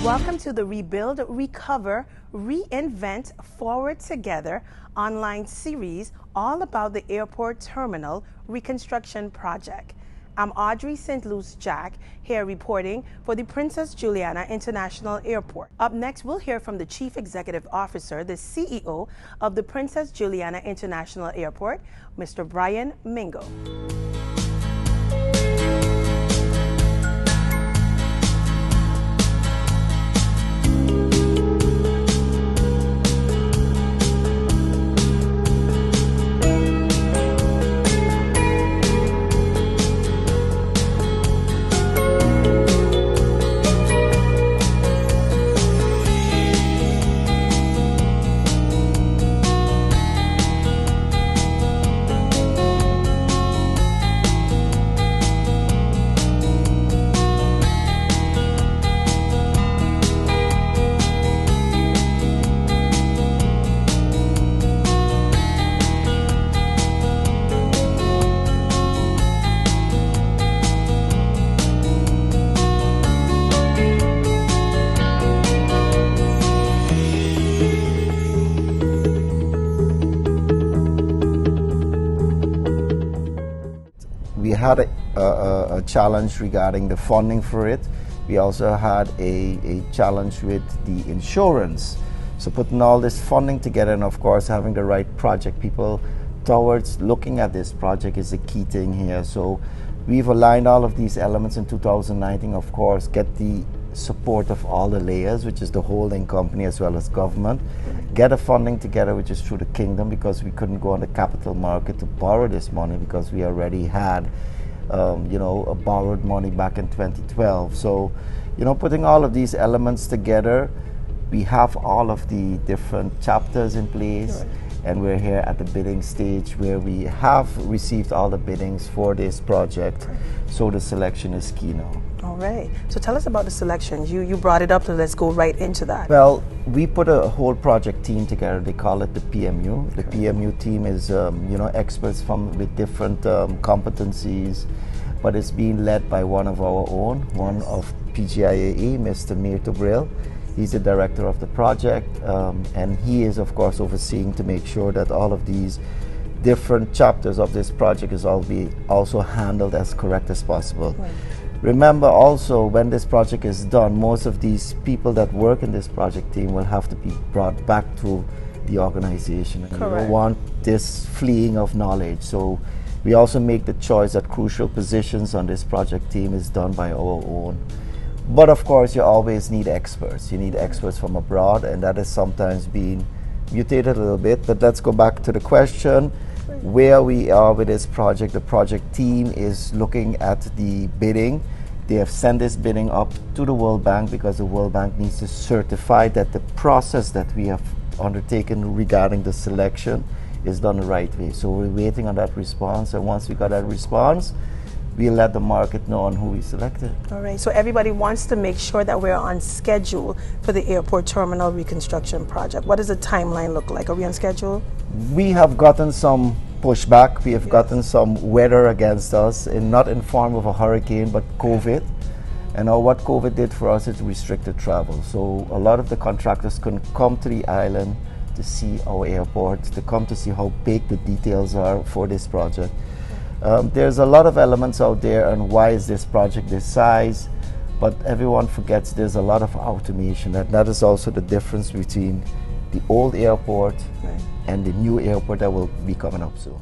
Welcome to the Rebuild, Recover, Reinvent, Forward Together online series all about the airport terminal reconstruction project. I'm Audrey St. Luce-Jack, here reporting for the Princess Juliana International Airport. Up next, we'll hear from the Chief Executive Officer, the CEO of the Princess Juliana International Airport, Mr. Brian Mingo. We had a challenge regarding the funding for it. We also had a challenge with the insurance. So putting all this funding together and of course having the right project people towards looking at this project is a key thing here. So we've aligned all of these elements in 2019, of course, get the support of all the layers, which is the holding company as well as government, get the funding together, which is through the kingdom, because we couldn't go on the capital market to borrow this money because we already had borrowed money back in 2012. So putting all of these elements together, we have all of the different chapters in place. Sure. And we're here at the bidding stage where we have received all the biddings for this project. So the selection is key now. All right. So tell us about the selection. You brought it up, so let's go right into that. Well, we put a whole project team together. They call it the PMU. The PMU team is experts with different competencies, but it's being led by one of our own, one of PGIAE, Mr. Mirto Brill. He's the director of the project, and he is, of course, overseeing to make sure that all of these different chapters of this project is also handled as correct as possible. Right. Remember also, when this project is done, most of these people that work in this project team will have to be brought back to the organization. And you don't want this fleeing of knowledge. So we also make the choice that crucial positions on this project team is done by our own. But of course, you always need experts. You need experts from abroad, and that is sometimes being mutated a little bit. But let's go back to the question, where we are with this project. The project team is looking at the bidding. They have sent this bidding up to the World Bank because the World Bank needs to certify that the process that we have undertaken regarding the selection is done the right way. So we're waiting on that response, and once we got that response, we'll let the market know on who we selected. All right, so everybody wants to make sure that we're on schedule for the airport terminal reconstruction project. What does the timeline look like? Are we on schedule? We have gotten some pushback. We have gotten some weather against us, not in form of a hurricane, but COVID. And what COVID did for us is restricted travel. So a lot of the contractors couldn't come to the island to see our airport, to come to see how big the details are for this project. There's a lot of elements out there on why is this project this size, but everyone forgets there's a lot of automation, and that is also the difference between the old airport and the new airport that will be coming up soon.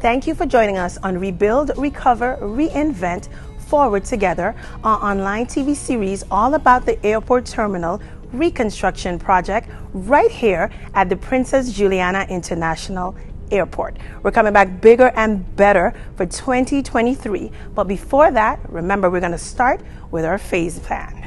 Thank you for joining us on Rebuild, Recover, Reinvent, Forward Together, our online TV series all about the airport terminal reconstruction project right here at the Princess Juliana International Airport. We're coming back bigger and better for 2023. But before that, remember, we're going to start with our phase plan.